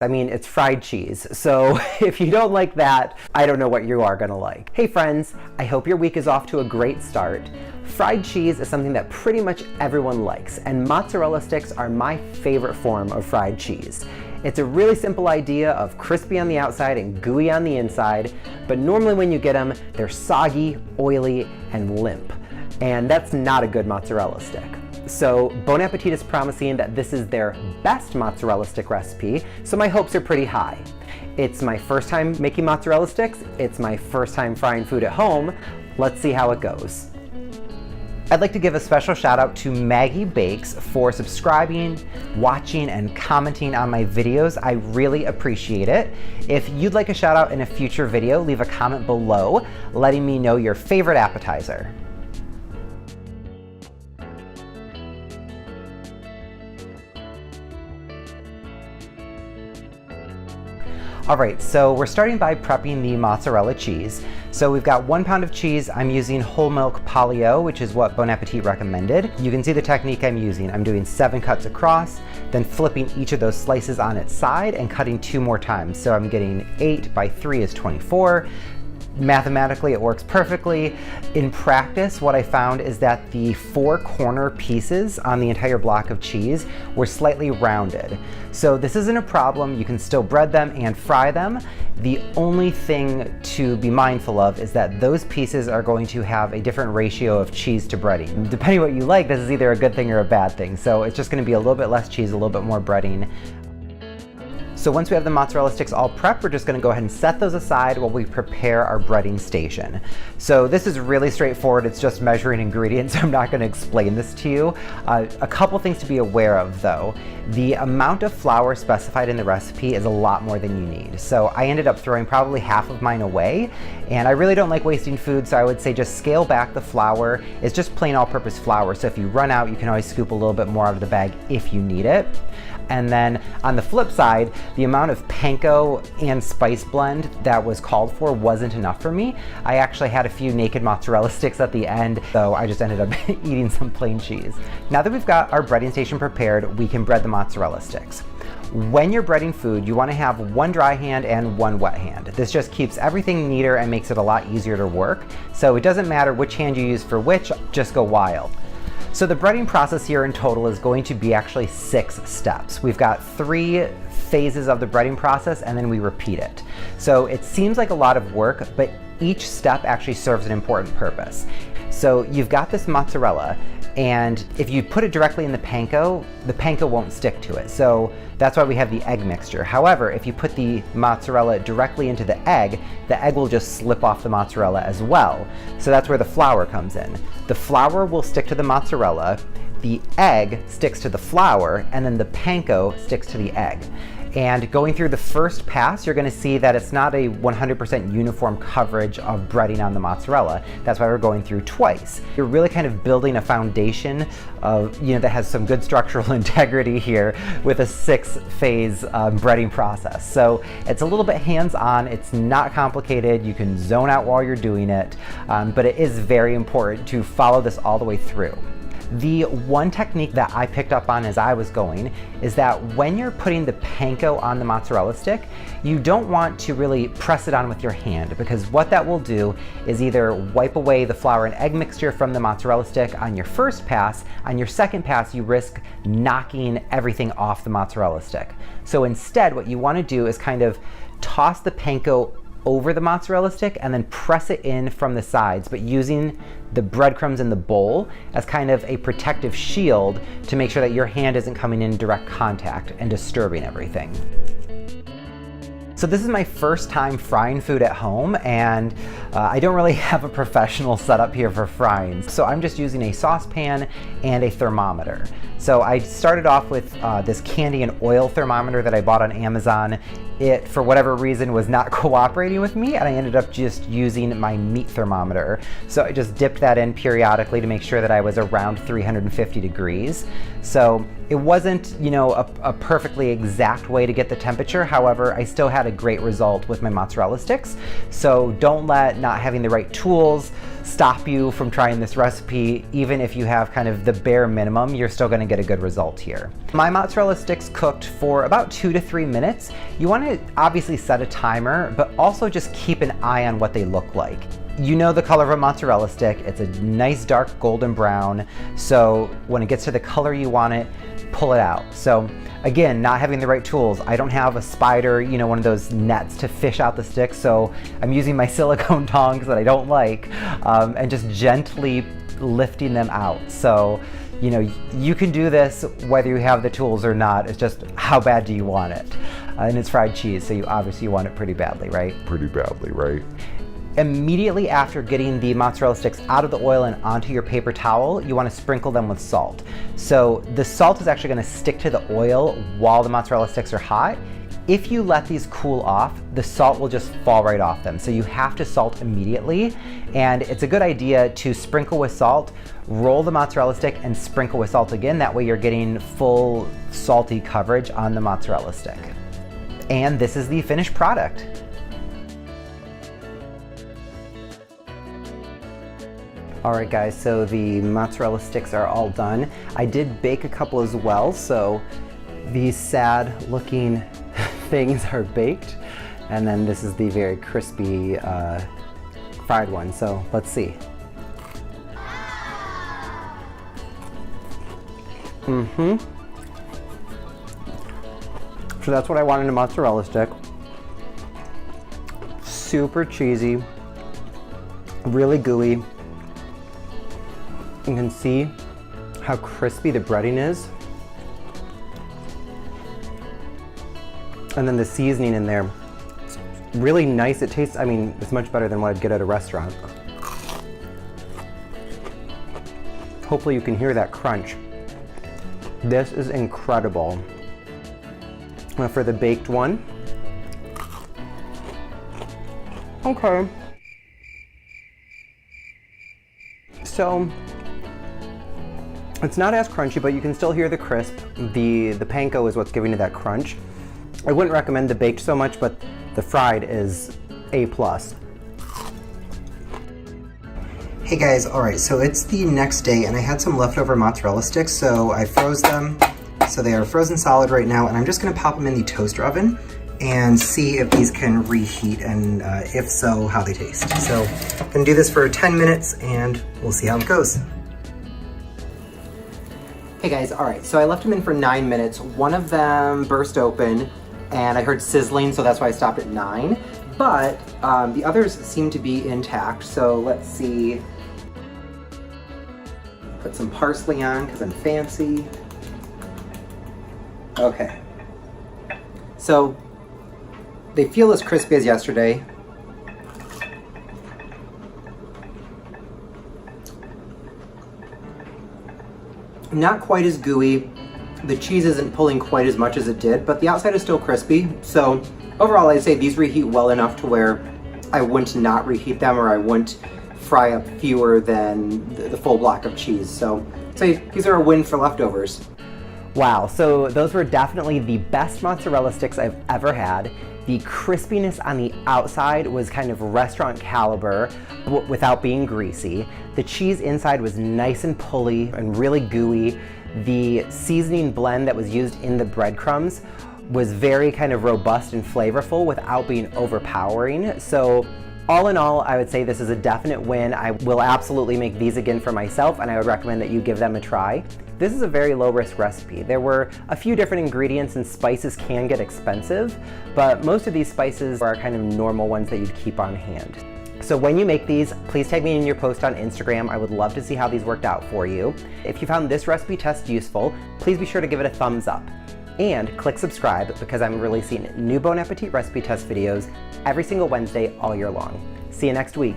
I mean, it's fried cheese, so if you don't like that, I don't know what you are gonna like. Hey friends, I hope your week is off to a great start. Fried cheese is something that pretty much everyone likes, and mozzarella sticks are my favorite form of fried cheese. It's a really simple idea of crispy on the outside and gooey on the inside, but normally when you get them, they're soggy, oily, and limp. And that's not a good mozzarella stick. So Bon Appetit is promising that this is their best mozzarella stick recipe, so my hopes are pretty high. It's my first time making mozzarella sticks, it's my first time frying food at home. Let's see how it goes. I'd like to give a special shout out to Maggie Bakes for subscribing, watching, and commenting on my videos. I really appreciate it. If you'd like a shout out in a future video, leave a comment below letting me know your favorite appetizer. All right, so we're starting by prepping the mozzarella cheese. So we've got 1 pound of cheese. I'm using whole milk polio, which is what Bon Appetit recommended. You can see the technique I'm using. I'm doing 7 cuts across, then flipping each of those slices on its side and cutting 2 more times. So I'm getting 8 by 3 is 24. Mathematically, it works perfectly. In practice, what I found is that the 4 corner pieces on the entire block of cheese were slightly rounded. So this isn't a problem. You can still bread them and fry them. The only thing to be mindful of is that those pieces are going to have a different ratio of cheese to breading. Depending what you like, this is either a good thing or a bad thing. So it's just going to be a little bit less cheese, a little bit more breading. So once we have the mozzarella sticks all prepped, we're just gonna go ahead and set those aside while we prepare our breading station. So this is really straightforward. It's just measuring ingredients. I'm not gonna explain this to you. A couple things to be aware of though. The amount of flour specified in the recipe is a lot more than you need. So I ended up throwing probably half of mine away, and I really don't like wasting food, so I would say just scale back the flour. It's just plain all-purpose flour, so if you run out, you can always scoop a little bit more out of the bag if you need it. And then on the flip side, the amount of panko and spice blend that was called for wasn't enough for me. I actually had a few naked mozzarella sticks at the end, so I just ended up eating some plain cheese. Now that we've got our breading station prepared, we can bread the mozzarella sticks. When you're breading food, you want to have 1 dry hand and 1 wet hand. This just keeps everything neater and makes it a lot easier to work. So it doesn't matter which hand you use for which, just go wild. So the breading process here in total is going to be actually 6 steps. We've got 3 phases of the breading process and then we repeat it. So it seems like a lot of work, but each step actually serves an important purpose. So you've got this mozzarella, and if you put it directly in the panko won't stick to it. So that's why we have the egg mixture. However, if you put the mozzarella directly into the egg will just slip off the mozzarella as well. So that's where the flour comes in. The flour will stick to the mozzarella, the egg sticks to the flour, and then the panko sticks to the egg. And going through the first pass, you're gonna see that it's not a 100% uniform coverage of breading on the mozzarella. That's why we're going through twice. You're really kind of building a foundation of, that has some good structural integrity here with a 6-phase breading process. So it's a little bit hands-on, it's not complicated, you can zone out while you're doing it, but it is very important to follow this all the way through. The one technique that I picked up on as I was going is that when you're putting the panko on the mozzarella stick, you don't want to really press it on with your hand, because what that will do is either wipe away the flour and egg mixture from the mozzarella stick on your first pass. On your second pass, you risk knocking everything off the mozzarella stick. So instead, what you want to do is kind of toss the panko over the mozzarella stick and then press it in from the sides, but using the breadcrumbs in the bowl as kind of a protective shield to make sure that your hand isn't coming in direct contact and disturbing everything. So this is my first time frying food at home, and I don't really have a professional setup here for frying. So I'm just using a saucepan and a thermometer. So I started off with this candy and oil thermometer that I bought on Amazon. It, for whatever reason, was not cooperating with me, and I ended up just using my meat thermometer. So I just dipped that in periodically to make sure that I was around 350 degrees. So it wasn't, a perfectly exact way to get the temperature. However, I still had a great result with my mozzarella sticks. So don't let let not having the right tools stop you from trying this recipe. Even if you have kind of the bare minimum, you're still gonna get a good result here. My mozzarella sticks cooked for about 2 to 3 minutes. You wanna obviously set a timer, but also just keep an eye on what they look like. You know the color of a mozzarella stick. It's a nice dark golden brown. So when it gets to the color you want it, pull it out. So again, not having the right tools. I don't have a spider, you know, one of those nets to fish out the sticks. So I'm using my silicone tongs that I don't like, and just gently lifting them out. So, you know, you can do this whether you have the tools or not. It's just how bad do you want it? And it's fried cheese, so you obviously want it pretty badly, right? Pretty badly, right? Immediately after getting the mozzarella sticks out of the oil and onto your paper towel, you want to sprinkle them with salt. So the salt is actually going to stick to the oil while the mozzarella sticks are hot. If you let these cool off, the salt will just fall right off them. So you have to salt immediately. And it's a good idea to sprinkle with salt, roll the mozzarella stick and sprinkle with salt again. That way you're getting full salty coverage on the mozzarella stick. And this is the finished product. All right guys, so the mozzarella sticks are all done. I did bake a couple as well, so these sad looking things are baked. And then this is the very crispy fried one, so let's see. So that's what I want in a mozzarella stick. Super cheesy, really gooey. You can see how crispy the breading is. And then the seasoning in there, it's really nice. It tastes, I mean, it's much better than what I'd get at a restaurant. Hopefully you can hear that crunch. This is incredible. Now for the baked one. Okay. So, it's not as crunchy, but you can still hear the crisp. The panko is what's giving it that crunch. I wouldn't recommend the baked so much, but the fried is A+. Hey guys, all right, so it's the next day and I had some leftover mozzarella sticks, so I froze them. So they are frozen solid right now, and I'm just gonna pop them in the toaster oven and see if these can reheat, and if so, how they taste. So I'm gonna do this for 10 minutes and we'll see how it goes. Hey guys, all right, so I left them in for 9 minutes. One of them burst open and I heard sizzling, so that's why I stopped at 9. But the others seem to be intact, so let's see. Put some parsley on because I'm fancy. Okay. So they feel as crispy as yesterday. Not quite as gooey. The cheese isn't pulling quite as much as it did, but the outside is still crispy. So overall, I'd say these reheat well enough to where I wouldn't not reheat them, or I wouldn't fry up fewer than the full block of cheese. So I'd say these are a win for leftovers. Wow, so those were definitely the best mozzarella sticks I've ever had. The crispiness on the outside was kind of restaurant caliber without being greasy. The cheese inside was nice and pulley and really gooey. The seasoning blend that was used in the breadcrumbs was very kind of robust and flavorful without being overpowering. So all in all, I would say this is a definite win. I will absolutely make these again for myself, and I would recommend that you give them a try. This is a very low risk recipe. There were a few different ingredients, and spices can get expensive, but most of these spices are kind of normal ones that you'd keep on hand. So when you make these, please tag me in your post on Instagram. I would love to see how these worked out for you. If you found this recipe test useful, please be sure to give it a thumbs up. And click subscribe, because I'm releasing new Bon Appetit recipe test videos every single Wednesday all year long. See you next week.